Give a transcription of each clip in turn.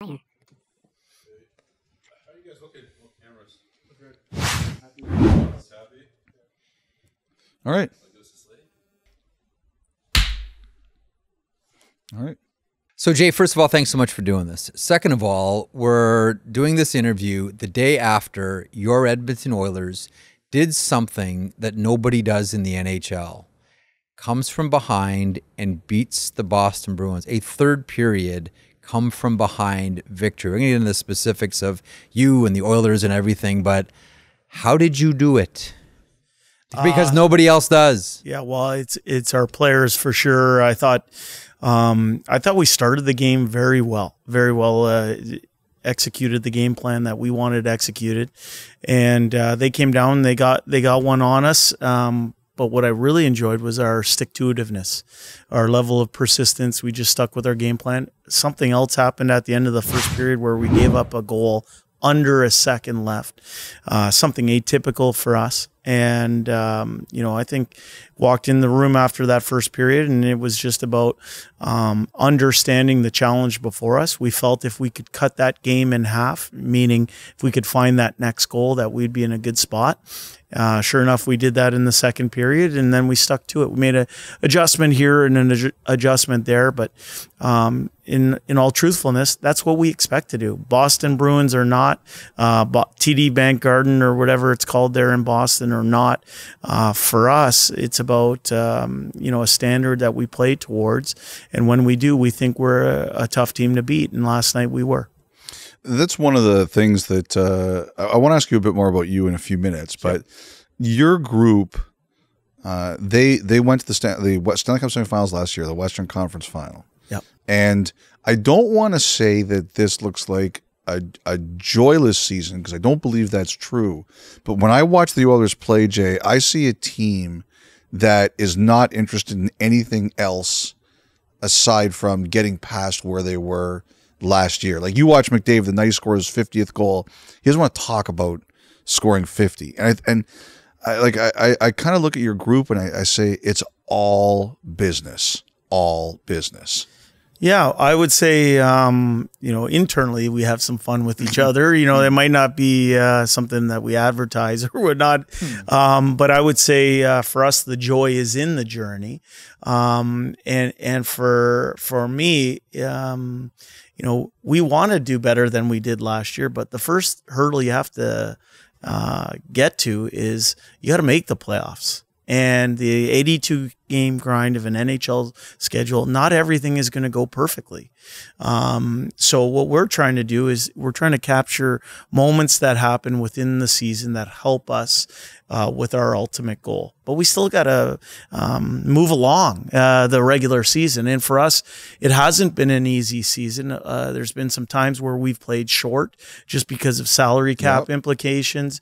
How you guys looking? Cameras. Happy. All right. All right. So, Jay, first of all, thanks so much for doing this. Second of all, we're doing this interview the day after your Edmonton Oilers did something that nobody does in the NHL. Comes from behind and beats the Boston Bruins. A third period come from behind victory. We're going to get into the specifics of you and the Oilers and everything, but how did you do it? Because nobody else does. Yeah, well, it's our players for sure. I thought we started the game very well, executed the game plan that we wanted executed, and they came down. They got one on us. But what I really enjoyed was our stick-to-itiveness, our level of persistence. We just stuck with our game plan. Something else happened at the end of the first period where we gave up a goal under a second left, something atypical for us. And, I think walked in the room after that first period, and it was just about understanding the challenge before us. We felt if we could cut that game in half, meaning if we could find that next goal, that we'd be in a good spot. Sure enough, we did that in the second period, and then we stuck to it. We made an adjustment here and an adjustment there, but in all truthfulness, that's what we expect to do. Boston Bruins are not TD Bank Garden or whatever it's called there in Boston or not. For us, it's about a standard that we play towards, and when we do, we think we're a tough team to beat, and last night we were. That's one of the things that I want to ask you a bit more about you in a few minutes. But your group, they went to the Stanley Cup semifinals last year, the Western Conference Final. Yep. And I don't want to say that this looks like a joyless season, because I don't believe that's true. But when I watch the Oilers play, Jay, I see a team that is not interested in anything else aside from getting past where they were last year. Like, you watch McDavid the night he scored his 50th goal, he doesn't want to talk about scoring 50. And I kind of look at your group and I say it's all business, all business. Yeah, I would say, internally we have some fun with each other. It might not be something that we advertise or whatnot, but I would say for us, the joy is in the journey. And for me, we want to do better than we did last year, but the first hurdle you have to get to is you got to make the playoffs. And the 82-game grind of an NHL schedule, not everything is going to go perfectly. So what we're trying to do is we're trying to capture moments that happen within the season that help us with our ultimate goal. But we still got to move along the regular season. And for us, it hasn't been an easy season. There's been some times where we've played short just because of salary cap implications.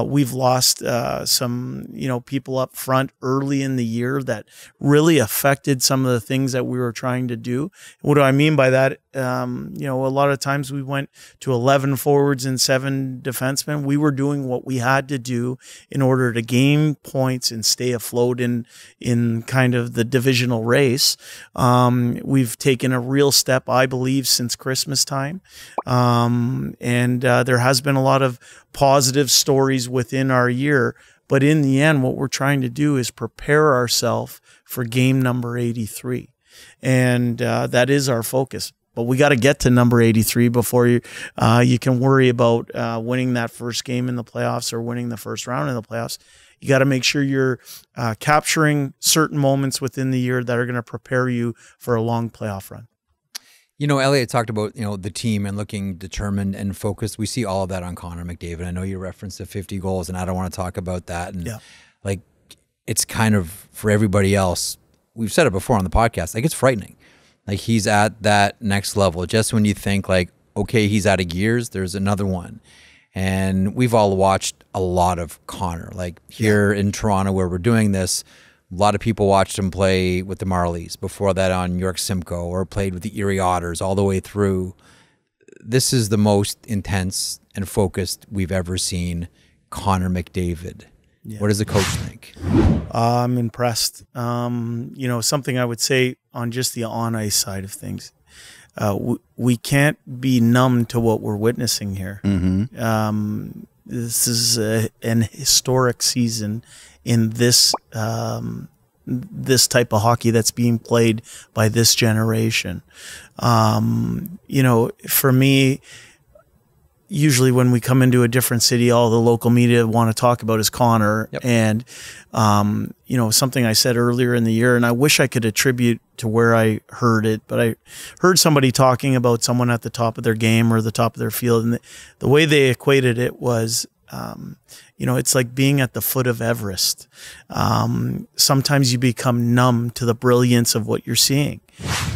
We've lost some, people up front early in the year that really affected some of the things that we were trying to do. What do I mean by that? A lot of times we went to 11 forwards and 7 defensemen. We were doing what we had to do in order to gain points and stay afloat in kind of the divisional race. We've taken a real step, I believe, since Christmas time. And there has been a lot of positive stories within our year. But in the end, what we're trying to do is prepare ourselves for game number 83. And that is our focus. But we got to get to number 83 before you can worry about winning that first game in the playoffs or winning the first round in the playoffs. You got to make sure you're capturing certain moments within the year that are going to prepare you for a long playoff run. Elliott talked about, the team and looking determined and focused. We see all of that on Connor McDavid. I know you referenced the 50 goals, and I don't want to talk about that. And it's kind of, for everybody else, we've said it before on the podcast, it's frightening. Like, he's at that next level. Just when you think okay, he's out of gears, there's another one. And we've all watched a lot of Connor. Here in Toronto where we're doing this, a lot of people watched him play with the Marlies. Before that on York Simcoe, or played with the Erie Otters all the way through. This is the most intense and focused we've ever seen Connor McDavid. Yeah. What does the coach think? I'm impressed. Something I would say on just the on-ice side of things. we can't be numb to what we're witnessing here. This is an historic season in this this type of hockey that's being played by this generation. You know, for me, usually when we come into a different city, all the local media want to talk about is Connor. Yep. And, you know, something I said earlier in the year, and I wish I could attribute to where I heard it, but I heard somebody talking about someone at the top of their game or the top of their field. And the way they equated it was, you know, it's like being at the foot of Everest. Sometimes you become numb to the brilliance of what you're seeing.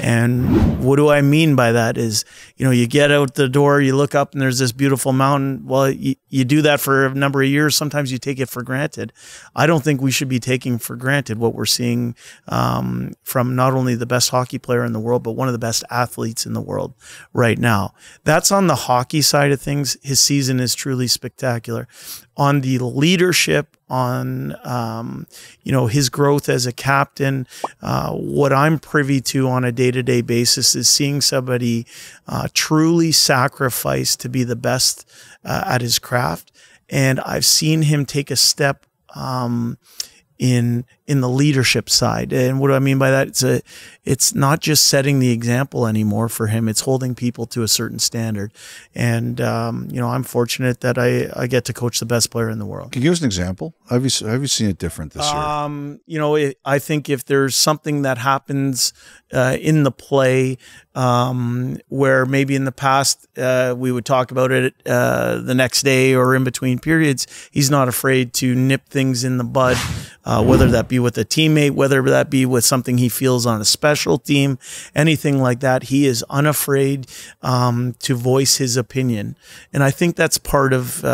And what do I mean by that is, you know, you get out the door, you look up and there's this beautiful mountain. Well, you do that for a number of years. Sometimes you take it for granted. I don't think we should be taking for granted what we're seeing from not only the best hockey player in the world, but one of the best athletes in the world right now. That's on the hockey side of things. His season is truly spectacular. On the leadership, on you know, his growth as a captain, what I'm privy to on a day-to-day basis is seeing somebody truly sacrifice to be the best at his craft, and I've seen him take a step in the leadership side. And what do I mean by that? It's not just setting the example anymore for him. It's holding people to a certain standard. And, you know, I'm fortunate that I get to coach the best player in the world. Can you give us an example? Have you seen it different this year? You know, I think if there's something that happens in the play where maybe in the past we would talk about it the next day or in between periods, he's not afraid to nip things in the bud, whether that be with a teammate, whether that be with something he feels on a special team, anything like that. He is unafraid to voice his opinion. And I think that's part of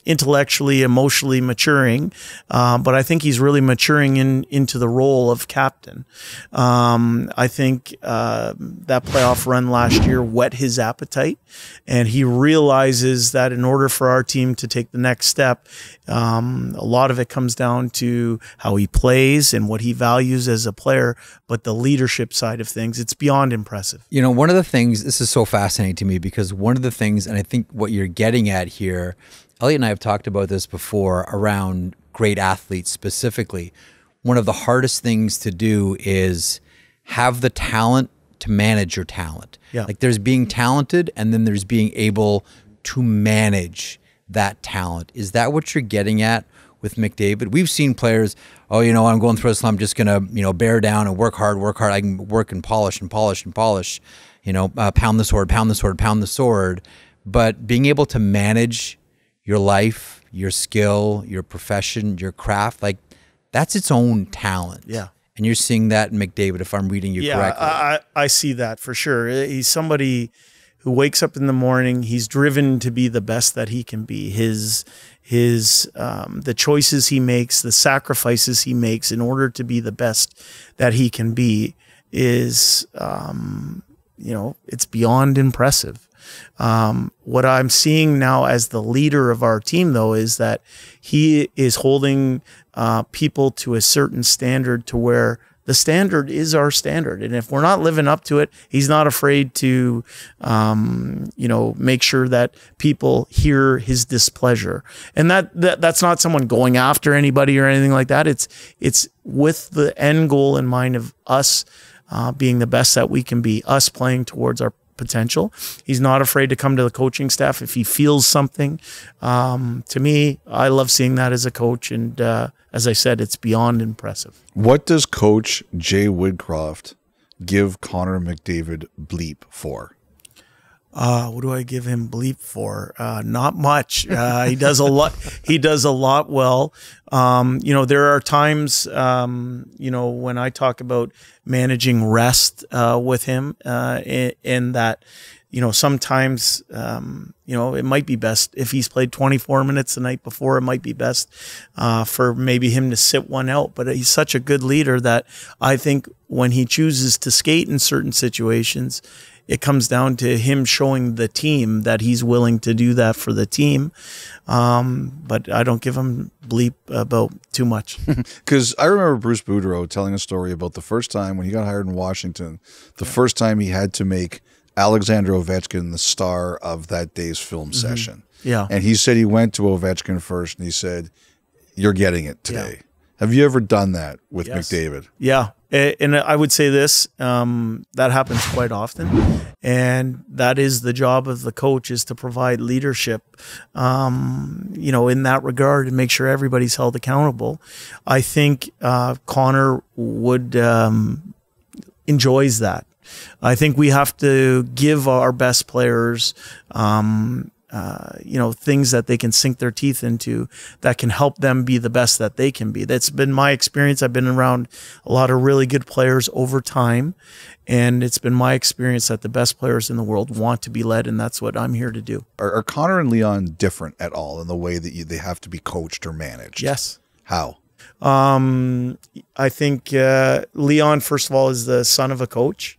intellectually, emotionally maturing. But I think he's really maturing into the role of captain. I think that playoff run last year whet his appetite, and he realizes that in order for our team to take the next step, a lot of it comes down to how he plays and what he values as a player, but the leadership side of things, it's beyond impressive. You know, one of the things, this is so fascinating to me because one of the things, and I think what you're getting at here, Elliott and I have talked about this before around great athletes specifically. One of the hardest things to do is have the talent to manage your talent. Yeah. Like there's being talented and then there's being able to manage that talent. Is that what you're getting at with McDavid? We've seen players, oh, you know, I'm going through a slump, I'm just going to, you know, bear down and work hard. I can work and polish and polish and polish, you know, pound the sword, pound the sword, pound the sword. But being able to manage your life, your skill, your profession, your craft, like that's its own talent. Yeah. And you're seeing that in McDavid, if I'm reading you correctly. I see that for sure. He's somebody who wakes up in the morning. He's driven to be the best that he can be. The choices he makes, the sacrifices he makes in order to be the best that he can be is, you know, it's beyond impressive. What I'm seeing now as the leader of our team, though, is that he is holding people to a certain standard to where the standard is our standard. And if we're not living up to it, he's not afraid to, you know, make sure that people hear his displeasure. And that's not someone going after anybody or anything like that. It's with the end goal in mind of us being the best that we can be, us playing towards our potential. He's not afraid to come to the coaching staff if he feels something. To me, I love seeing that as a coach. And as I said, it's beyond impressive. What does Coach Jay Woodcroft give Connor McDavid bleep for? What do I give him bleep for? Not much. He does a lot. He does a lot well. You know, there are times, you know, when I talk about managing rest with him, in that, you know, sometimes, you know, it might be best if he's played 24 minutes the night before, it might be best for maybe him to sit one out. But he's such a good leader that I think when he chooses to skate in certain situations, it comes down to him showing the team that he's willing to do that for the team. But I don't give him bleep about too much. Because I remember Bruce Boudreau telling a story about the first time when he got hired in Washington, the first time he had to make Alexander Ovechkin the star of that day's film session. Yeah. And he said he went to Ovechkin first and he said, "You're getting it today." Yeah. Have you ever done that with McDavid? Yeah. And I would say this, that happens quite often. And that is the job of the coach, is to provide leadership, you know, in that regard, and make sure everybody's held accountable. I think Connor would enjoys that. I think we have to give our best players you know, things that they can sink their teeth into that can help them be the best that they can be. That's been my experience. I've been around a lot of really good players over time, and it's been my experience that the best players in the world want to be led, and that's what I'm here to do. Are Connor and Leon different at all in the way that they have to be coached or managed? Yes. How? I think Leon, first of all, is the son of a coach.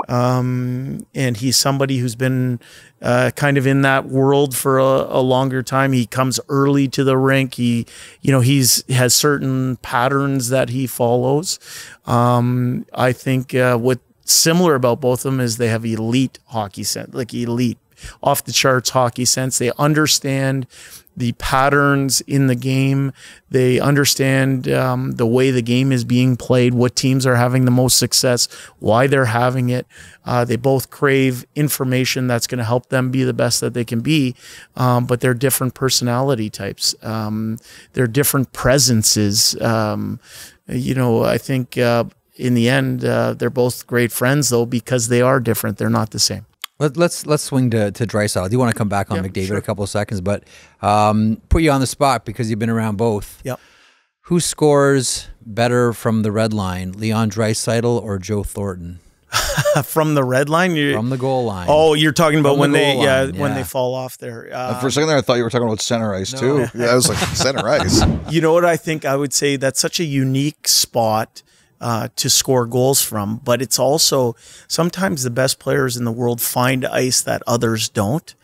And he's somebody who's been kind of in that world for a longer time. He comes early to the rink. He, you know, has certain patterns that he follows. I think what's similar about both of them is they have elite hockey sense, like elite, off the charts hockey sense. They understand the patterns in the game. They understand the way the game is being played, what teams are having the most success, why they're having it. They both crave information that's going to help them be the best that they can be, but they're different personality types. They're different presences. You know, I think in the end, they're both great friends, though, because they are different. They're not the same. Let's swing to Draisaitl. I do want to come back on McDavid a couple of seconds, but put you on the spot because you've been around both. Yep. Who scores better from the red line, Leon Draisaitl or Joe Thornton? From the red line? From the goal line. Oh, you're talking about when they when they fall off there. For a second there, I thought you were talking about center ice too. Yeah, I was like, center ice. You know what I think? I would say that's such a unique spot to score goals from, but it's also sometimes the best players in the world find ice that others don't.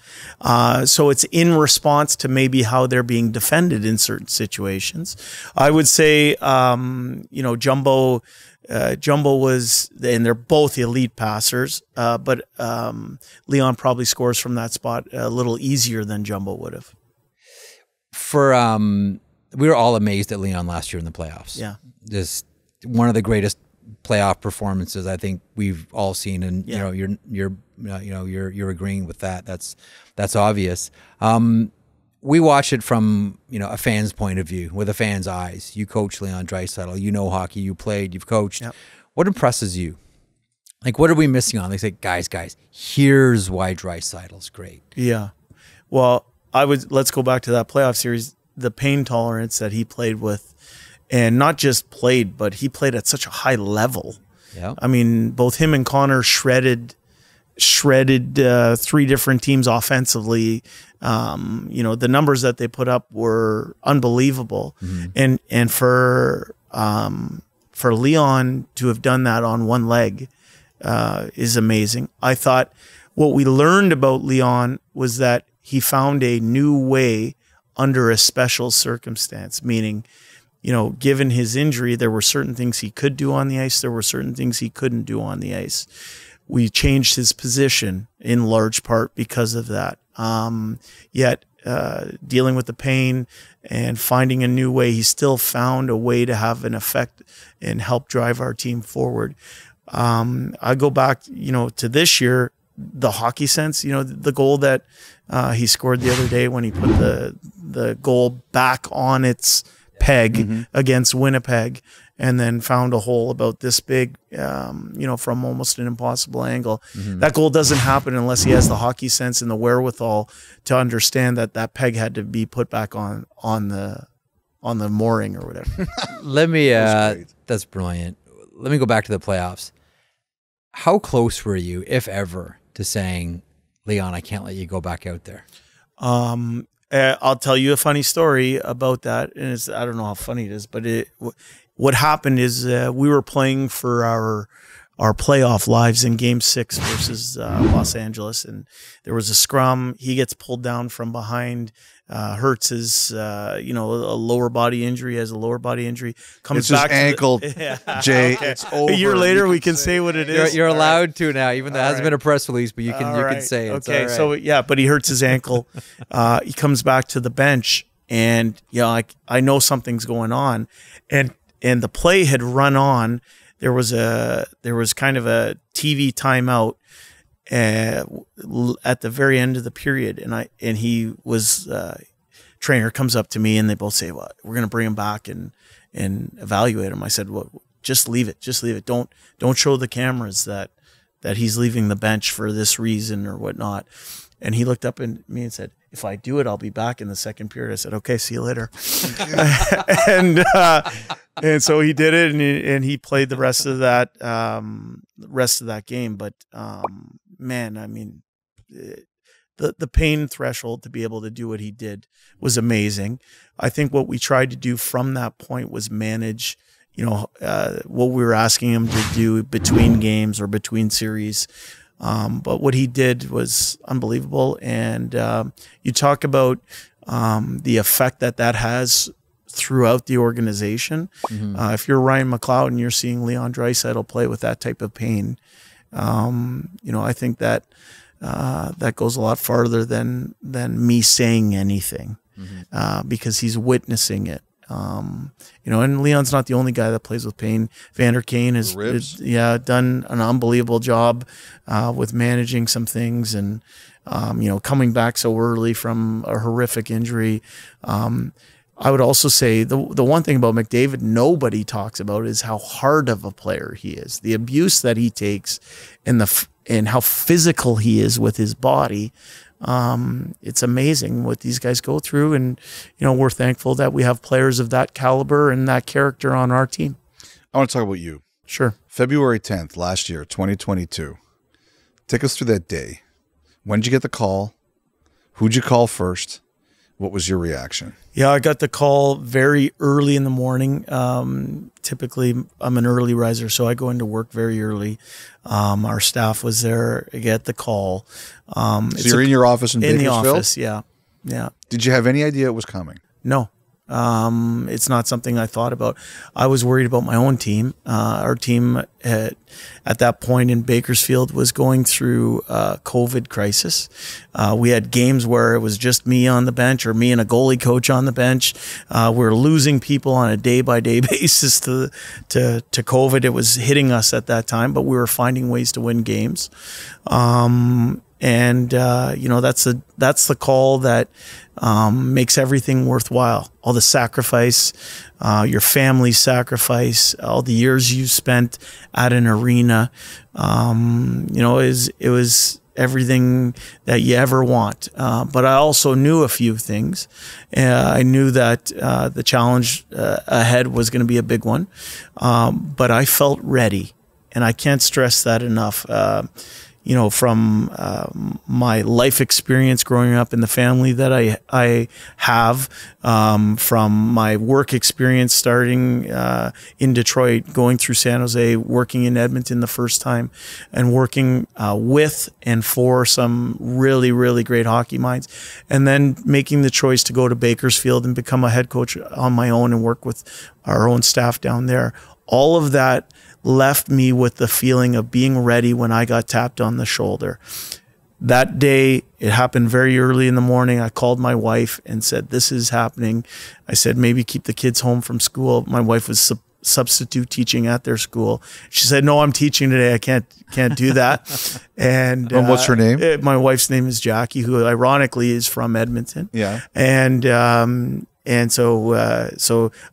So it's in response to maybe how they're being defended in certain situations. I would say, you know, Jumbo was, and they're both elite passers, but Leon probably scores from that spot a little easier than Jumbo would have. We were all amazed at Leon last year in the playoffs. Yeah. Just one of the greatest playoff performances I think we've all seen, and you know you're agreeing with that. That's obvious. We watch it from a fan's point of view, with a fan's eyes. You coach Leon Draisaitl, you know hockey, you played, you've coached. Yep. What impresses you? Like, what are we missing on? They say, guys, here's why Draisaitl's great. Yeah. Well, let's go back to that playoff series. The pain tolerance that he played with. And not just played, but he played at such a high level. Yeah. I mean, both him and Connor shredded 3 different teams offensively. You know, the numbers that they put up were unbelievable. Mm-hmm. And for Leon to have done that on one leg is amazing. I thought what we learned about Leon was that he found a new way under a special circumstance, meaning, you know, given his injury, there were certain things he could do on the ice. There were certain things he couldn't do on the ice. We changed his position in large part because of that. Yet dealing with the pain and finding a new way, he still found a way to have an effect and help drive our team forward. I go back, you know, to this year, the hockey sense, you know, the goal that he scored the other day when he put the goal back on its peg against Winnipeg, and then found a hole about this big, you know, from almost an impossible angle. That goal doesn't happen unless he has the hockey sense and the wherewithal to understand that that peg had to be put back on the mooring or whatever. Let me, that's brilliant. Let me go back to the playoffs. How close were you, if ever, to saying, Leon, I can't let you go back out there? I'll tell you a funny story about that, and I don't know how funny it is, but what happened is we were playing for our playoff lives in Game 6 versus Los Angeles, and there was a scrum. He gets pulled down from behind, hurts his a lower body injury, has a lower body injury. Comes it's back his ankle, Jay. Okay. It's over. A year later, we can say what it is. You're allowed to now, even though it hasn't been a press release, but you can say it. Okay, so yeah, but he hurts his ankle. He comes back to the bench, and I know something's going on, and the play had run on. There was kind of a TV timeout at the very end of the period, and he was trainer comes up to me, and they both say, "Well, we're going to bring him back and evaluate him." I said, "Well, just leave it. Don't show the cameras that he's leaving the bench for this reason or whatnot." And he looked up at me and said, "If I do it, I'll be back in the second period." I said, "Okay, see you later." And so he did it, and he played the rest of that game. But man, I mean, the pain threshold to be able to do what he did was amazing. I think what we tried to do from that point was manage, what we were asking him to do between games or between series. But what he did was unbelievable. And you talk about the effect that has throughout the organization. If you're Ryan McLeod and you're seeing Leon Draisaitl play with that type of pain, I think that that goes a lot farther than me saying anything, because he's witnessing it. And Leon's not the only guy that plays with pain. Vander Kane has done an unbelievable job with managing some things, and coming back so early from a horrific injury. I would also say the one thing about McDavid nobody talks about is how hard of a player he is, the abuse that he takes, and how physical he is with his body. It's amazing what these guys go through, and we're thankful that we have players of that caliber and that character on our team. I want to talk about you. Sure. February 10th last year, 2022. Take us through that day. When did you get the call? Who'd you call first? What was your reaction? Yeah, I got the call very early in the morning. Typically, I'm an early riser, so I go into work very early. Our staff was there. I get the call. So you're in your office in Bakersfield? In the office, yeah. Did you have any idea it was coming? No. It's not something I thought about. I was worried about my own team. Our team at that point in Bakersfield was going through a COVID crisis. We had games where it was just me on the bench, or me and a goalie coach on the bench. We're losing people on a day-by-day basis to COVID. It was hitting us at that time, but we were finding ways to win games. That's the call that makes everything worthwhile. All the sacrifice, your family's sacrifice, all the years you spent at an arena, it was everything that you ever want. But I also knew a few things. I knew that the challenge ahead was going to be a big one, but I felt ready, and I can't stress that enough. From my life experience growing up in the family that I have, from my work experience starting in Detroit, going through San Jose, working in Edmonton the first time, and working with and for some really, really great hockey minds, and then making the choice to go to Bakersfield and become a head coach on my own and work with our own staff down there. All of that left me with the feeling of being ready when I got tapped on the shoulder. That day, it happened very early in the morning. I called my wife and said, "This is happening." I said, "Maybe keep the kids home from school." My wife was substitute teaching at their school. She said, "No, I'm teaching today. I can't do that." And what's her name? My wife's name is Jackie, who ironically is from Edmonton. Yeah. And so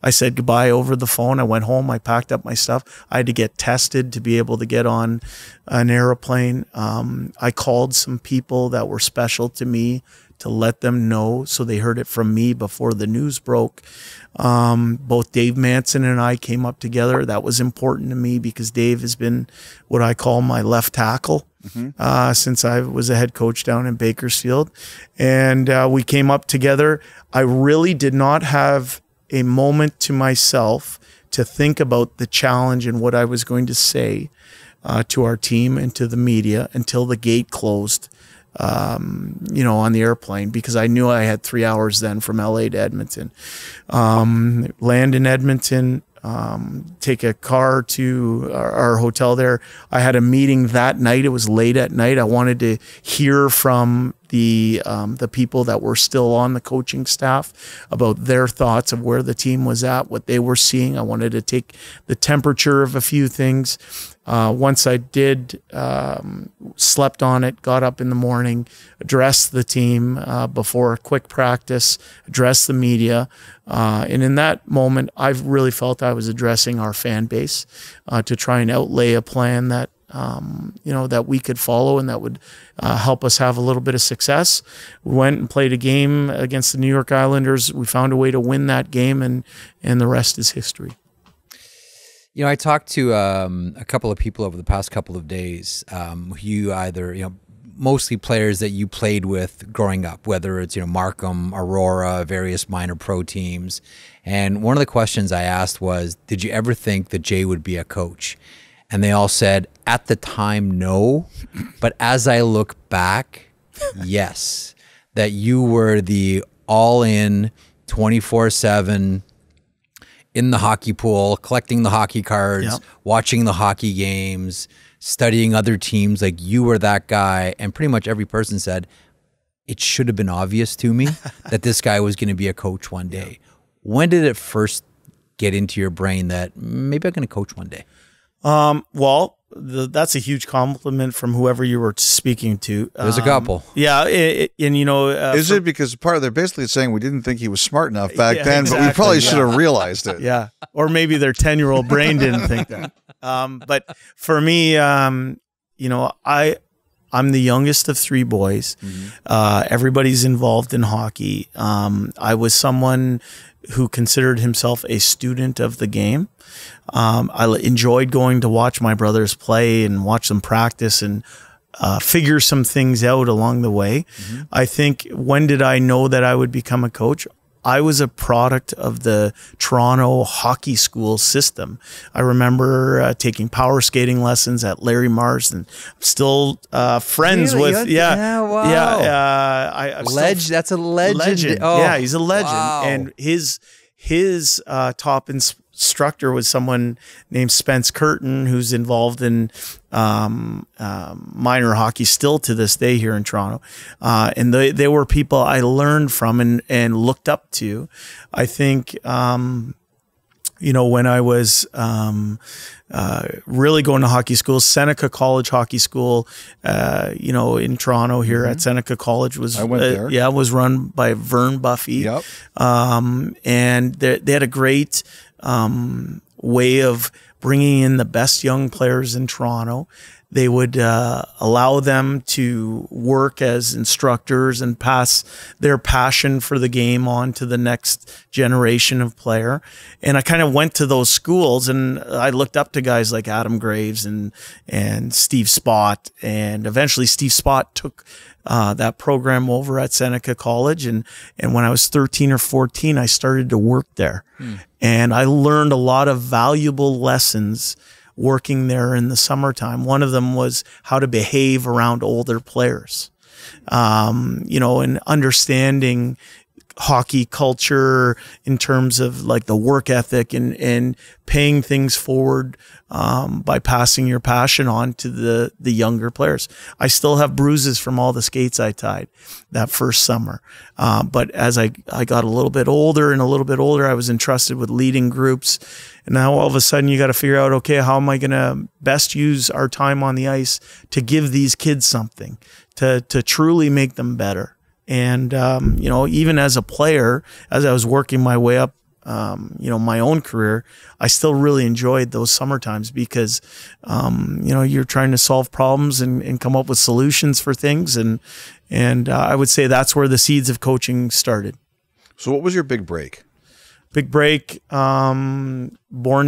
I said goodbye over the phone. I went home. I packed up my stuff. I had to get tested to be able to get on an airplane. I called some people that were special to me to let them know, so they heard it from me before the news broke. Both Dave Manson and I came up together. That was important to me because Dave has been what I call my left tackle since I was a head coach down in Bakersfield. And we came up together. I really did not have a moment to myself to think about the challenge and what I was going to say. to our team and to the media until the gate closed, you know, on the airplane, because I knew I had 3 hours then from LA to Edmonton. Land in Edmonton, take a car to our hotel there. I had a meeting that night. It was late at night. I wanted to hear from the people that were still on the coaching staff about their thoughts of where the team was at, what they were seeing. I wanted to take the temperature of a few things. Once I did, slept on it, got up in the morning, addressed the team before a quick practice, addressed the media. And in that moment, I really felt I was addressing our fan base to try and outlay a plan that, you know, that we could follow and that would help us have a little bit of success. We went and played a game against the New York Islanders. We found a way to win that game, and the rest is history. You know, I talked to a couple of people over the past couple of days who you either, you know, mostly players that you played with growing up, whether it's, you know, Markham, Aurora, various minor pro teams. And one of the questions I asked was, did you ever think that Jay would be a coach? And they all said, at the time, no. But as I look back, yes, that you were the all-in 24/7 in the hockey pool, collecting the hockey cards, yep, watching the hockey games, studying other teams. Like, you were that guy. And pretty much every person said, it should have been obvious to me that this guy was going to be a coach one day. When did it first get into your brain that maybe I'm going to coach one day? Well, that's a huge compliment from whoever you were speaking to. There's a couple. Yeah. And, you know, is it because part of they're basically saying we didn't think he was smart enough back then, exactly, but we probably should have realized it. Yeah. Or maybe their 10-year-old brain didn't think that. But for me, you know, I'm the youngest of 3 boys. Mm-hmm. Everybody's involved in hockey. I was someone who considered himself a student of the game. I enjoyed going to watch my brothers play and watch them practice and figure some things out along the way. Mm-hmm. I think, when did I know that I would become a coach? I was a product of the Toronto hockey school system. I remember taking power skating lessons at Larry Mars, and I'm still friends with. Wow. That's a legend. Oh, yeah, he's a legend. Wow. And his top instructor was someone named Spence Curtin, who's involved in minor hockey still to this day here in Toronto. And they were people I learned from and looked up to. I think, you know, when I was really going to hockey school, Seneca College Hockey School, you know, in Toronto here, mm-hmm, at Seneca College was, I went there. Was run by Vern Buffy. Yep. And they had a great way of bringing in the best young players in Toronto. They would allow them to work as instructors and pass their passion for the game on to the next generation of player. And I kind of went to those schools, and I looked up to guys like Adam Graves and Steve Spott. And eventually Steve Spott took that program over at Seneca College. And when I was 13 or 14, I started to work there. And I learned a lot of valuable lessons working there in the summertime. One of them was how to behave around older players, you know, and understanding hockey culture in terms of like the work ethic and paying things forward by passing your passion on to the younger players. I still have bruises from all the skates I tied that first summer. But as I got a little bit older, I was entrusted with leading groups. And now all of a sudden you got to figure out, okay, how am I going to best use our time on the ice to give these kids something, to truly make them better. And, you know, even as a player, as I was working my way up, you know, my own career, I still really enjoyed those summer times because, you know, you're trying to solve problems and come up with solutions for things. And I would say that's where the seeds of coaching started. So what was your big break? Big break, born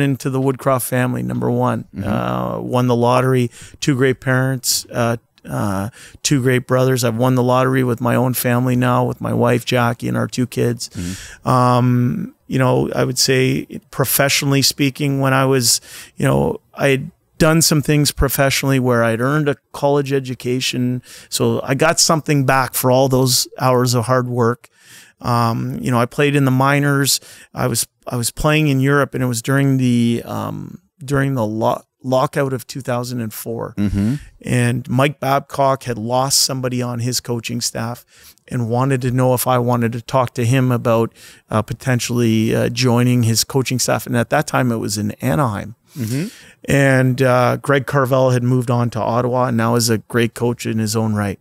into the Woodcroft family, number one. Mm-hmm. Won the lottery, 2 great parents, 2 great brothers. I've won the lottery with my own family now, with my wife, Jackie, and our 2 kids. Mm-hmm. You know, I would say professionally speaking, when I was, you know, I done some things professionally where I'd earned a college education. So I got something back for all those hours of hard work. I played in the minors. I was playing in Europe, and it was during the lockout of 2004. And Mike Babcock had lost somebody on his coaching staff and wanted to know if I wanted to talk to him about potentially joining his coaching staff. And at that time, it was in Anaheim. And Greg Carvel had moved on to Ottawa and now is a great coach in his own right.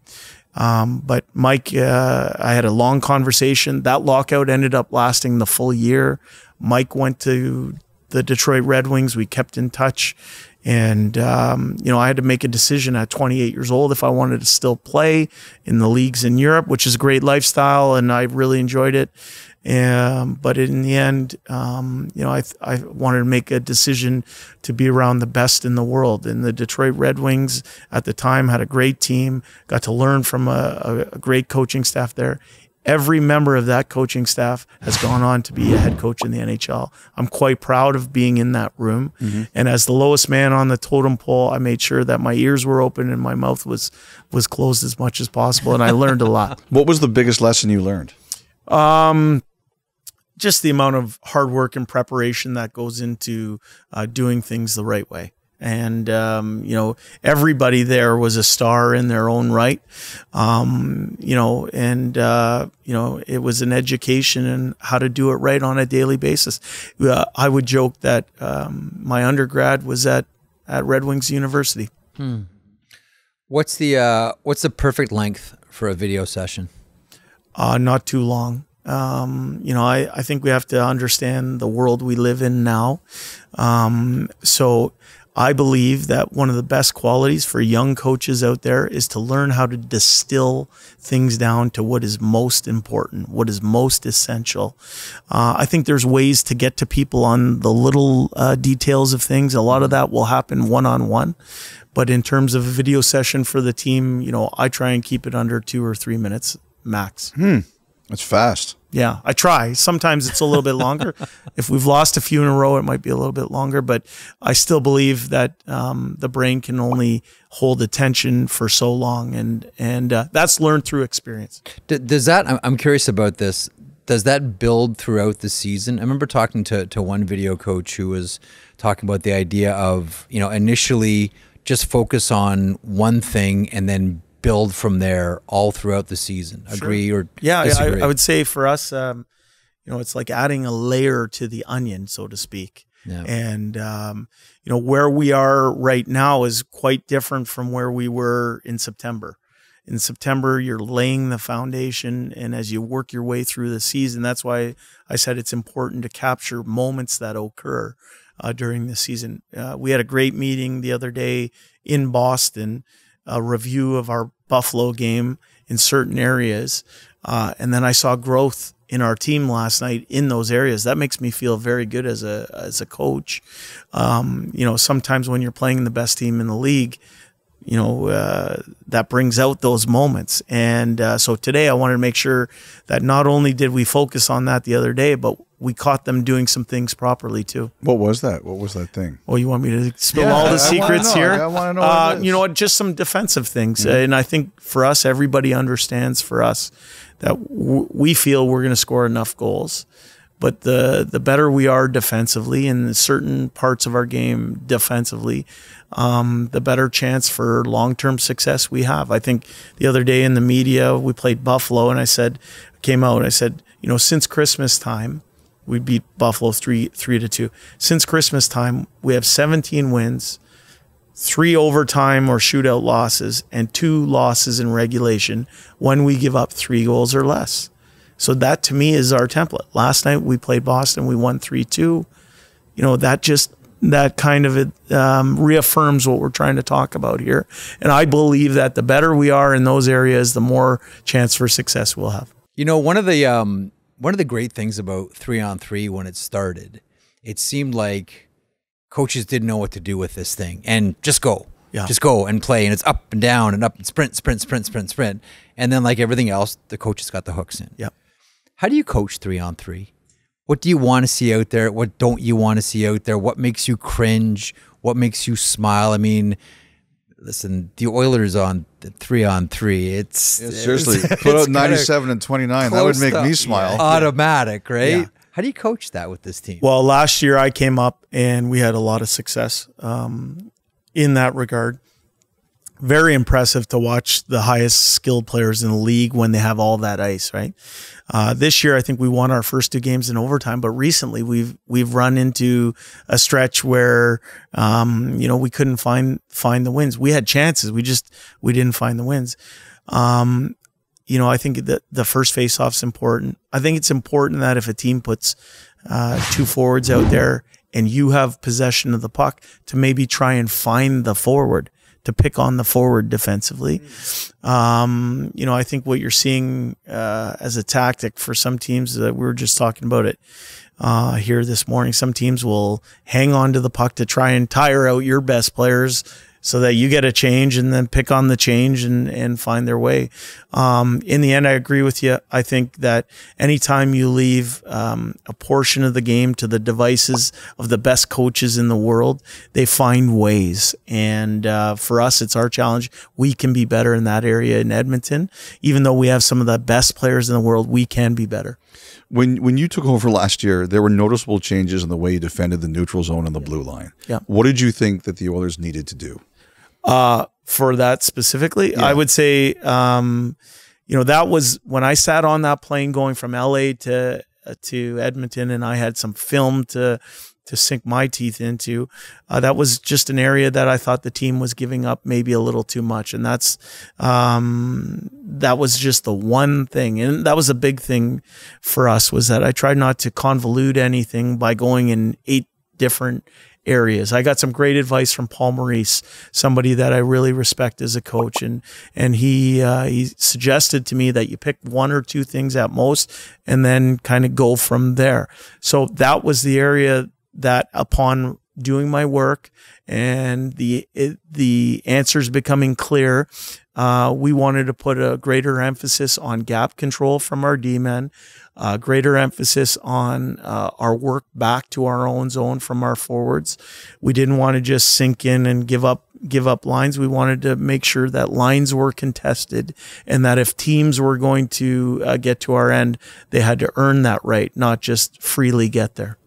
But Mike, I had a long conversation. That lockout ended up lasting the full year. Mike went to the Detroit Red Wings. We kept in touch. And, I had to make a decision at 28 years old if I wanted to still play in the leagues in Europe, which is a great lifestyle, and I really enjoyed it. But in the end, I wanted to make a decision to be around the best in the world. And the Detroit Red Wings at the time had a great team, got to learn from a great coaching staff there. Every member of that coaching staff has gone on to be a head coach in the NHL. I'm quite proud of being in that room. And as the lowest man on the totem pole, I made sure that my ears were open and my mouth was closed as much as possible. And I learned a lot. What was the biggest lesson you learned? Just the amount of hard work and preparation that goes into doing things the right way. And, everybody there was a star in their own right. It was an education in how to do it right on a daily basis. I would joke that my undergrad was at Red Wings University. What's the perfect length for a video session? Not too long. I think we have to understand the world we live in now. So I believe that one of the best qualities for young coaches out there is to learn how to distill things down to what is most important, what is most essential. I think there's ways to get to people on the little details of things. A lot of that will happen one-on-one. But in terms of a video session for the team, I try and keep it under 2 or 3 minutes max. That's fast. Yeah, I try. Sometimes it's a little bit longer. If we've lost a few in a row, it might be a little bit longer, but I still believe that the brain can only hold attention for so long, and that's learned through experience. Does that, I'm curious about this, does that build throughout the season? I remember talking to one video coach who was talking about the idea of, initially just focus on one thing and then build from there all throughout the season. Agree or disagree? I would say for us, it's like adding a layer to the onion, so to speak. Yeah. And, where we are right now is quite different from where we were in September. In September, you're laying the foundation, and as you work your way through the season, that's why I said it's important to capture moments that occur during the season. We had a great meeting the other day in Boston, a review of our Buffalo game in certain areas. And then I saw growth in our team last night in those areas. That makes me feel very good as a coach. Sometimes when you're playing the best team in the league, that brings out those moments. And so today I wanted to make sure that not only did we focus on that the other day, but we caught them doing some things properly too. What was that? What was that thing? Oh, you want me to spill all the secrets here? I want to know what it is. Just some defensive things. And I think for us, everybody understands for us that we feel we're going to score enough goals. But the better we are defensively in certain parts of our game defensively, the better chance for long-term success we have. I think the other day in the media, we played Buffalo, and I said, since Christmas time, we beat Buffalo 3-2. Since Christmas time, we have 17 wins, 3 overtime or shootout losses, and 2 losses in regulation when we give up 3 goals or less. So that to me is our template. Last night we played Boston, we won 3-2. That kind of reaffirms what we're trying to talk about here. And I believe that the better we are in those areas, the more chance for success we'll have. One of the great things about 3-on-3 when it started, it seemed like coaches didn't know what to do with this thing and just go. Yeah. Just go and play, and it's up and down and up and sprint. And then like everything else, the coaches got the hooks in. Yeah. How do you coach 3-on-3? What do you want to see out there? What don't you want to see out there? What makes you cringe? what makes you smile? I mean, listen, the Oilers on 3-on-3. It's seriously put out 97 and 29. That would make me smile. Automatic, right? Yeah. How do you coach that with this team? Well, last year I came up and we had a lot of success in that regard. Very impressive to watch the highest skilled players in the league when they have all that ice, right? This year, I think we won our first 2 games in overtime, but recently we've run into a stretch where, we couldn't find the wins. We had chances. We didn't find the wins. I think that the first faceoff's important. I think it's important that if a team puts 2 forwards out there and you have possession of the puck, to maybe try and find the forward, to pick on the forward defensively. I think what you're seeing as a tactic for some teams, that we were just talking about it here this morning, some teams will hang on to the puck to try and tire out your best players so that you get a change and then pick on the change and find their way. In the end, I agree with you. I think that anytime you leave a portion of the game to the devices of the best coaches in the world, they find ways. And for us, it's our challenge. We can be better in that area in Edmonton. Even though we have some of the best players in the world, we can be better. When you took over last year, there were noticeable changes in the way you defended the neutral zone and the blue line. Yeah. What did you think that the Oilers needed to do? For that specifically, I would say, that was when I sat on that plane going from LA to Edmonton, and I had some film to sink my teeth into. That was just an area that I thought the team was giving up maybe a little too much, and that was just the one thing, and that was a big thing for us, was that I tried not to convolute anything by going in 8 different areas. I got some great advice from Paul Maurice, somebody that I really respect as a coach, and he suggested to me that you pick 1 or 2 things at most and then kind of go from there. So that was the area that, upon doing my work and the answers becoming clear, we wanted to put a greater emphasis on gap control from our D-men, greater emphasis on our work back to our own zone from our forwards. We didn't want to just sink in and give up lines. We wanted to make sure that lines were contested, and that if teams were going to get to our end, they had to earn that right, not just freely get there.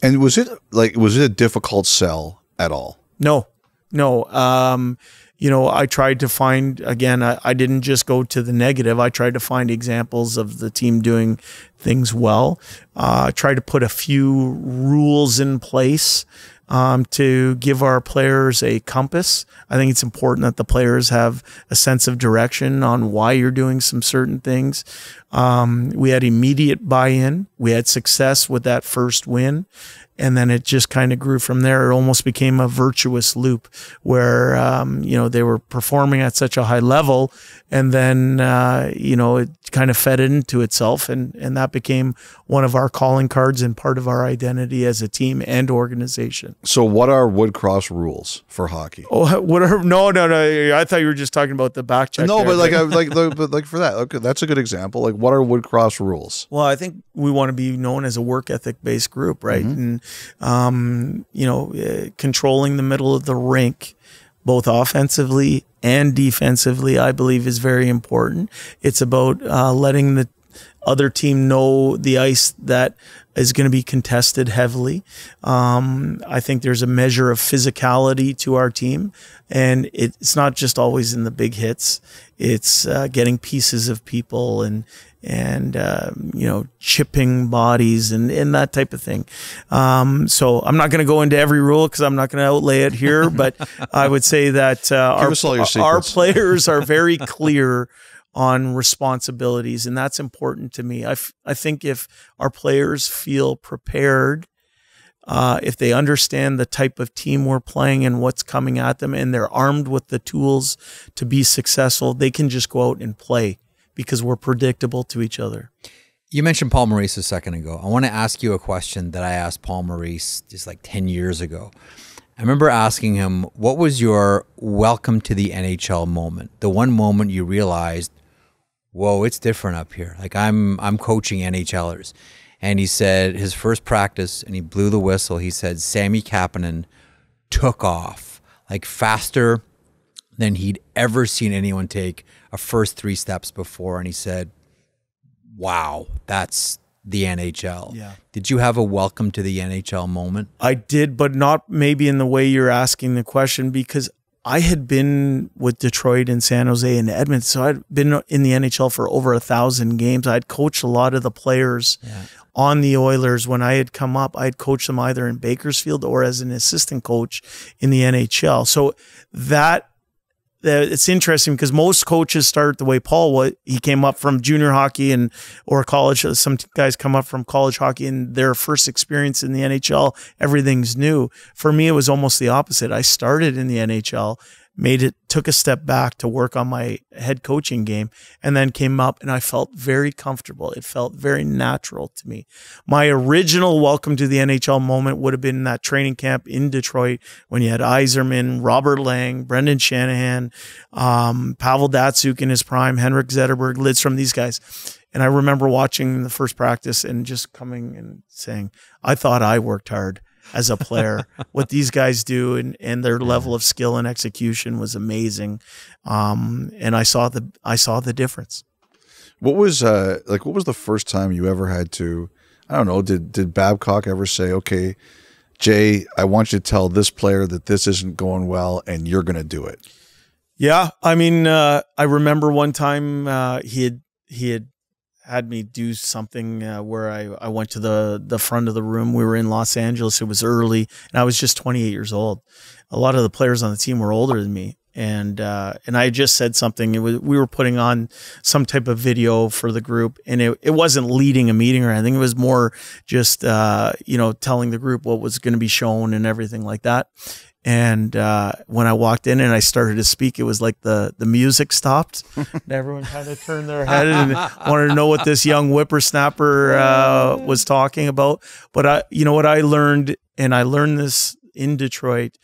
And was it a difficult sell at all? No. I tried to find, again, I didn't just go to the negative. I tried to find examples of the team doing things well. I tried to put a few rules in place to give our players a compass. I think it's important that the players have a sense of direction on why you're doing some certain things. We had immediate buy-in. We had success with that first win. And then it just kind of grew from there. It almost became a virtuous loop where, they were performing at such a high level, and then, it kind of fed into itself, and that became one of our calling cards and part of our identity as a team and organization. So what are Woodcroft's rules for hockey? Oh, no. I thought you were just talking about the back check. No, but like for that, okay, that's a good example. Like, what are Woodcroft's rules? Well, I think we want to be known as a work ethic based group, right? Mm-hmm. And, controlling the middle of the rink, both offensively and defensively, I believe is very important. It's about letting the other team know the ice that is going to be contested heavily. I think there's a measure of physicality to our team, and it's not just always in the big hits. It's getting pieces of people and chipping bodies and that type of thing. So I'm not going to go into every rule because I'm not going to outlay it here, but I would say that our players are very clear on responsibilities, and that's important to me. I think if our players feel prepared, if they understand the type of team we're playing and what's coming at them, and they're armed with the tools to be successful, they can just go out and play because we're predictable to each other. You mentioned Paul Maurice a second ago. I want to ask you a question that I asked Paul Maurice just like 10 years ago. I remember asking him, what was your welcome to the NHL moment? The one moment you realized, whoa, it's different up here. Like I'm coaching NHLers. And he said his first practice, and he blew the whistle, he said, Sammy Kapanen took off, like faster than he'd ever seen anyone take a first 3 steps before. And he said, wow, that's the NHL. Yeah. Did you have a welcome to the NHL moment? I did, but not maybe in the way you're asking the question, because I had been with Detroit and San Jose and Edmonton. So I'd been in the NHL for over 1,000 games. I'd coached a lot of the players on the Oilers. When I had come up, I'd coached them either in Bakersfield or as an assistant coach in the NHL. So that it's interesting because most coaches start the way Paul was. He came up from junior hockey or college. Some guys come up from college hockey and their first experience in the NHL, everything's new. For me, it was almost the opposite. I started in the NHL, took a step back to work on my head coaching game, and then came up and I felt very comfortable. It felt very natural to me. My original welcome to the NHL moment would have been that training camp in Detroit when you had Yzerman, Robert Lang, Brendan Shanahan, Pavel Datsyuk in his prime, Henrik Zetterberg, Lidstrom, these guys. And I remember watching the first practice and just coming and saying, I thought I worked hard as a player. What these guys do and their level of skill and execution was amazing. And I saw the difference. What was the first time you ever had to, I don't know, did Babcock ever say, okay, Jay, I want you to tell this player that this isn't going well and you're going to do it? Yeah. I mean, I remember one time he had me do something where I went to the front of the room. We were in Los Angeles. It was early, and I was just 28 years old. A lot of the players on the team were older than me, and I just said something. We were putting on some type of video for the group, and it wasn't leading a meeting or anything. It was more just telling the group what was going to be shown and everything like that. And when I walked in and I started to speak, it was like the music stopped. And everyone kind of turned their head and wanted to know what this young whippersnapper was talking about. But what I learned, and I learned this in Detroit,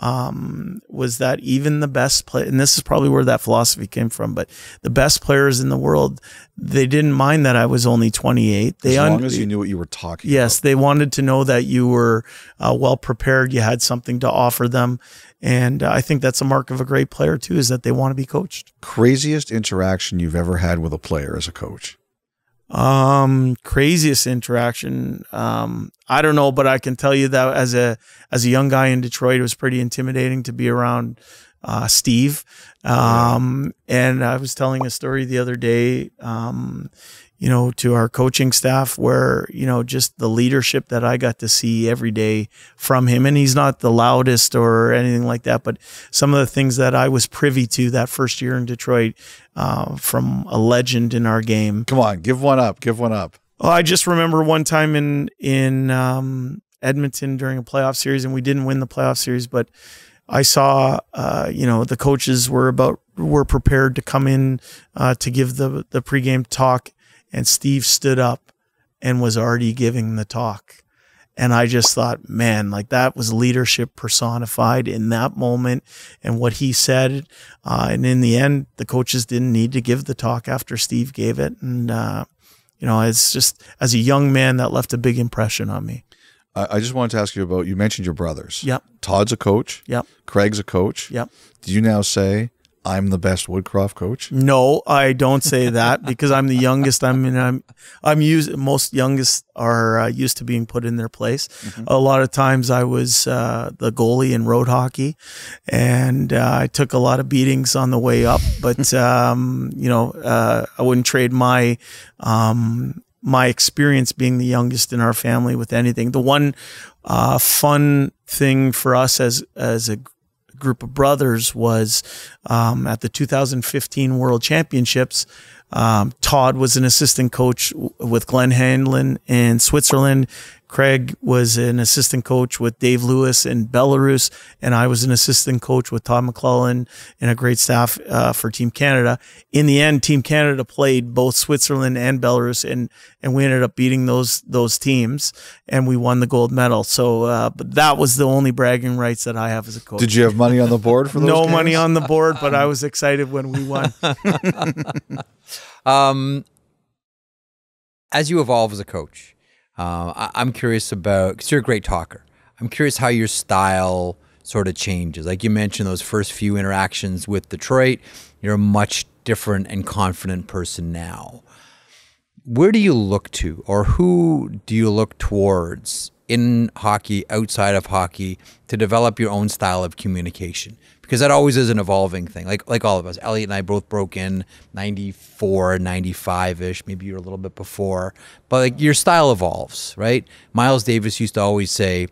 was that even the best play, and this is probably where that philosophy came from, but the best players in the world, they didn't mind that I was only 28. As long as you knew what you were talking about. Yes, they wanted to know that you were well prepared, you had something to offer them. And I think that's a mark of a great player too, is that they want to be coached. Craziest interaction you've ever had with a player as a coach? Craziest interaction. I don't know, but I can tell you that as a young guy in Detroit, it was pretty intimidating to be around, Steve. And I was telling a story the other day, to our coaching staff where, just the leadership that I got to see every day from him. And he's not the loudest or anything like that, but some of the things that I was privy to that first year in Detroit, from a legend in our game. Come on, give one up. Give one up. Well, I just remember one time in Edmonton during a playoff series, and we didn't win the playoff series, but I saw, the coaches were prepared to come in to give the pregame talk, and Steve stood up and was already giving the talk. And I just thought, man, like that was leadership personified in that moment and what he said. And in the end, the coaches didn't need to give the talk after Steve gave it. And, it's just, as a young man, that left a big impression on me. I just wanted to ask you about, you mentioned your brothers. Yep. Todd's a coach. Yep. Craig's a coach. Yep. Do you now say, I'm the best Woodcroft coach? No, I don't say that because I'm the youngest. Most youngest are used to being put in their place. Mm-hmm. A lot of times I was the goalie in road hockey, and I took a lot of beatings on the way up. But I wouldn't trade my experience being the youngest in our family with anything. The one fun thing for us as a group of brothers was at the 2015 World Championships. Todd was an assistant coach with Glenn Hanlon in Switzerland. Craig was an assistant coach with Dave Lewis in Belarus, and I was an assistant coach with Todd McClellan and a great staff for Team Canada. In the end, Team Canada played both Switzerland and Belarus, and we ended up beating those teams, and we won the gold medal. So, but that was the only bragging rights that I have as a coach. Did you have money on the board for those No games? Money on the board, but I was excited when we won. As you evolve as a coach, I'm curious about, because you're a great talker, I'm curious how your style sort of changes? Like you mentioned, those first few interactions with Detroit, you're a much different and confident person now. Where do you look to, or who do you look towards in hockey, outside of hockey, to develop your own style of communication? Because that always is an evolving thing. Like all of us, Elliott and I both broke in 94, 95-ish, maybe you're a little bit before. But like your style evolves, right? Miles Davis used to always say,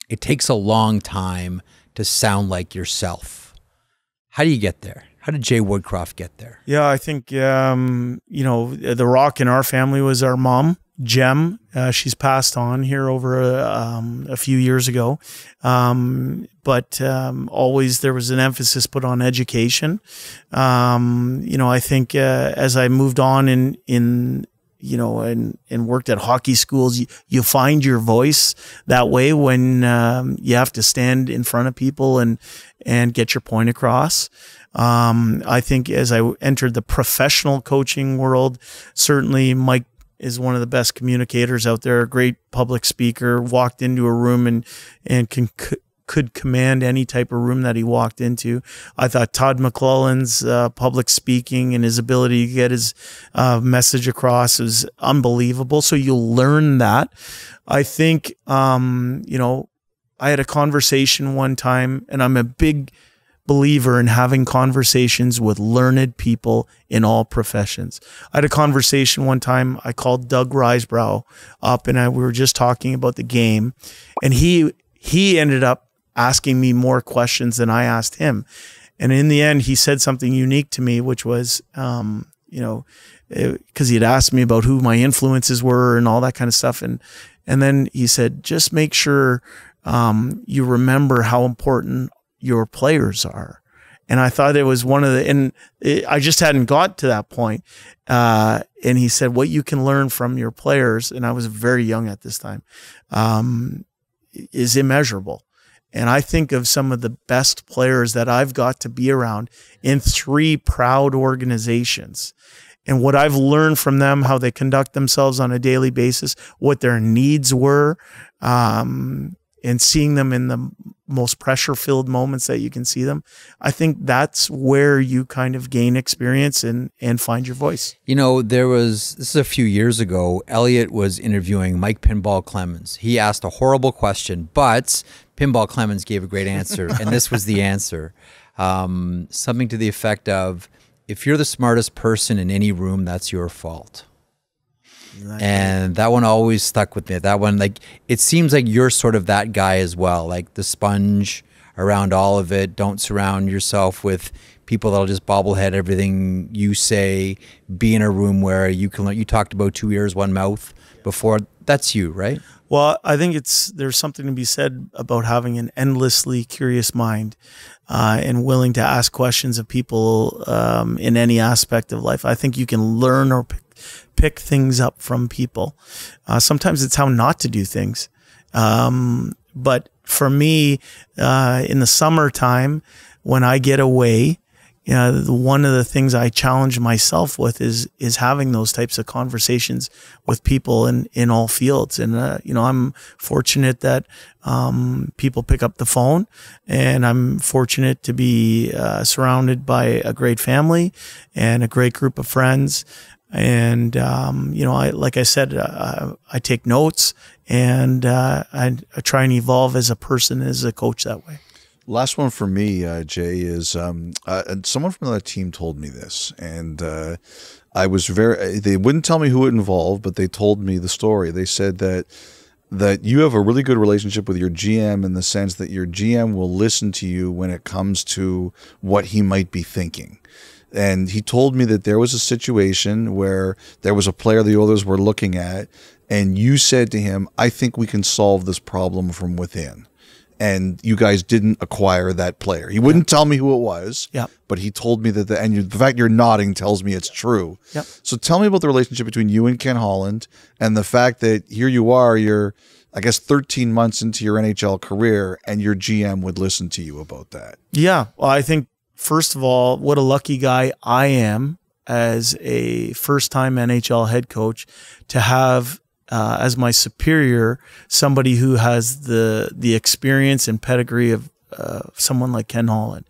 it takes a long time to sound like yourself. How do you get there? How did Jay Woodcroft get there? Yeah, I think, you know, the rock in our family was our mom, Jem. She's passed on here over a few years ago. But always there was an emphasis put on education. You know, I think as I moved on in you know, and worked at hockey schools, you find your voice that way when you have to stand in front of people and get your point across. I think as I entered the professional coaching world, certainly Mike is one of the best communicators out there, a great public speaker, walked into a room and could command any type of room that he walked into. I thought Todd McClellan's public speaking and his ability to get his message across is unbelievable. So you'll learn that. I think, you know, I had a conversation one time, and I'm a big believer in having conversations with learned people in all professions. I had a conversation one time. I called Doug Risebrough up, and we were just talking about the game, and he ended up asking me more questions than I asked him. And in the end, he said something unique to me, which was, you know, because he had asked me about who my influences were and all that kind of stuff. And then he said, just make sure you remember how important your players are. And I thought it was one of the, and I just hadn't got to that point. And he said, what you can learn from your players, and I was very young at this time, is immeasurable. And I think of some of the best players that I've got to be around in 3 proud organizations. And what I've learned from them, how they conduct themselves on a daily basis, what their needs were, and seeing them in the most pressure-filled moments that you can see them. I think that's where you kind of gain experience and find your voice. You know, this is a few years ago, Elliott was interviewing Mike Pinball Clemens. He asked a horrible question, but Pinball Clemens gave a great answer, and this was the answer. Something to the effect of, if you're the smartest person in any room, that's your fault. And that one always stuck with me. That one, like, it seems like you're sort of that guy as well, like the sponge around all of it. Don't surround yourself with people that'll just bobblehead everything you say. Be in a room where you can learn. You talked about 2 ears, 1 mouth before. That's you, right? Well, I think there's something to be said about having an endlessly curious mind and willing to ask questions of people in any aspect of life. I think you can learn or pick things up from people. Sometimes it's how not to do things. But for me, in the summertime, when I get away, you know, one of the things I challenge myself with is having those types of conversations with people in all fields. And, you know, I'm fortunate that people pick up the phone, and I'm fortunate to be surrounded by a great family and a great group of friends. And, you know, like I said, I take notes, and I try and evolve as a person, as a coach that way. Last one for me, Jay, is someone from another team told me this, and I was they wouldn't tell me who it involved, but they told me the story. They said that you have a really good relationship with your GM, in the sense that your GM will listen to you when it comes to what he might be thinking. And he told me that there was a situation where there was a player the Oilers were looking at, and you said to him, I think we can solve this problem from within. And you guys didn't acquire that player. He wouldn't tell me who it was, but he told me that, the fact you're nodding tells me it's true. Yep. So tell me about the relationship between you and Ken Holland, and the fact that here you are, you're, I guess, 13 months into your NHL career, and your GM would listen to you about that. Yeah. Well, I think, first of all, what a lucky guy I am as a first-time NHL head coach to have as my superior somebody who has the experience and pedigree someone like Ken Holland.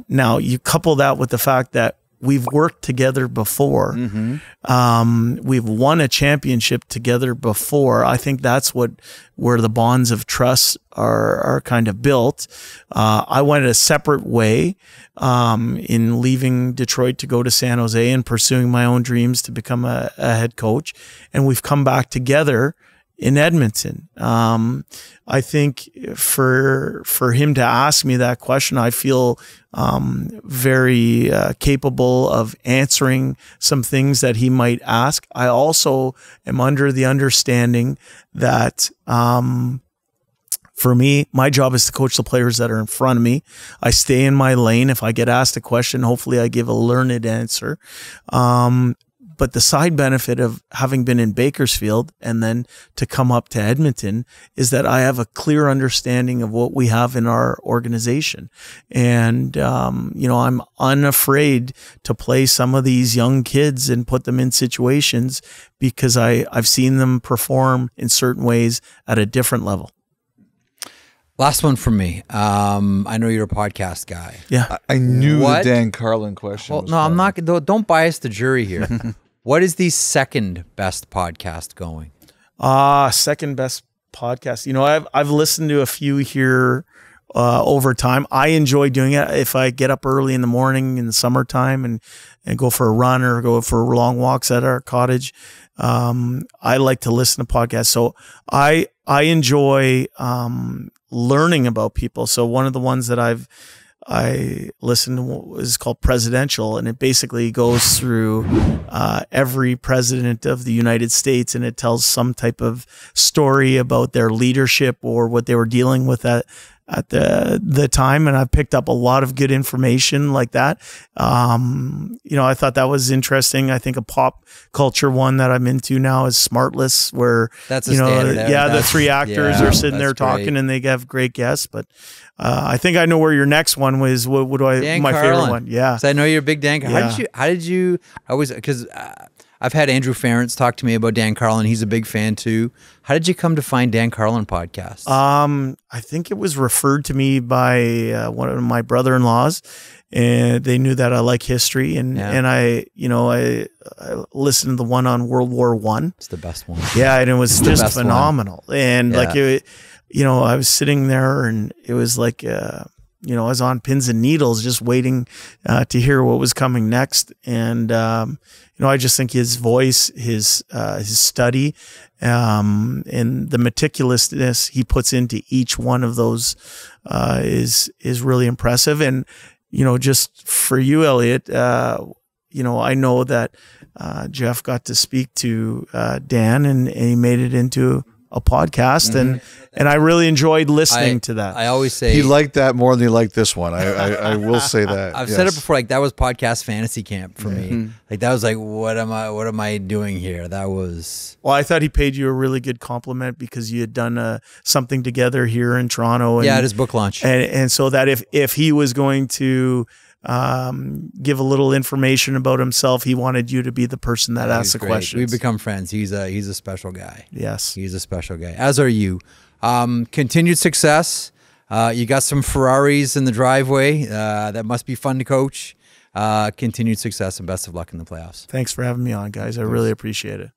Now you couple that with the fact that we've worked together before. We've won a championship together before. I think that's where the bonds of trust are kind of built. I went a separate way in leaving Detroit to go to San Jose and pursuing my own dreams to become a head coach. And we've come back together in Edmonton. I think for him to ask me that question, I feel very capable of answering some things that he might ask. I also am under the understanding that for me, my job is to coach the players that are in front of me. I stay in my lane. If I get asked a question, hopefully I give a learned answer. But the side benefit of having been in Bakersfield and then to come up to Edmonton is that I have a clear understanding of what we have in our organization. And, I'm unafraid to play some of these young kids and put them in situations because I've seen them perform in certain ways at a different level. Last one from me. I know you're a podcast guy. Yeah. I knew the Dan Carlin question. Well, no, I'm not. Don't bias the jury here. What is the second best podcast going? Second best podcast. I've listened to a few here over time. I enjoy doing it. If I get up early in the morning in the summertime and go for a run or go for long walks at our cottage, I like to listen to podcasts. So I enjoy learning about people. So one of the ones that I listened to is called Presidential, and it basically goes through every president of the United States, and it tells some type of story about their leadership or what they were dealing with at the time. And I picked up a lot of good information like that. I thought that was interesting. I think a pop culture one that I'm into now is Smartless, where that's a standard. The three actors are sitting there talking, and they have great guests. But I think I know where your next one was. What do I? Dan my Carlin. favorite one. Yeah. So I know you're a big Dan. Yeah. How did you? I always because I've had Andrew Ferentz talk to me about Dan Carlin. He's a big fan too. How did you come to find Dan Carlin podcast? I think it was referred to me by one of my brother-in-laws, and they knew that I like history, and I listened to the one on World War I. It's the best one. Yeah, and it was just phenomenal. One. And I was sitting there, and it was like I was on pins and needles, just waiting to hear what was coming next. And I just think his voice, his study, and the meticulousness he puts into each one of those is really impressive. And just for you, Elliott, I know that Jeff got to speak to Dan, and he made it into a podcast, and I really enjoyed listening to that. I always say he liked that more than he liked this one. I will say that. I've said it before. Like that was podcast fantasy camp for me. Like that was like, what am I doing here? That was. Well, I thought he paid you a really good compliment because you had done something together here in Toronto. And, at his book launch, and so that if he was going to give a little information about himself, he wanted you to be the person that asked the questions. We've become friends. He's a special guy. Yes, he's a special guy. As are you. Continued success. You got some Ferraris in the driveway. That must be fun to coach. Continued success and best of luck in the playoffs. Thanks for having me on, guys. I really appreciate it.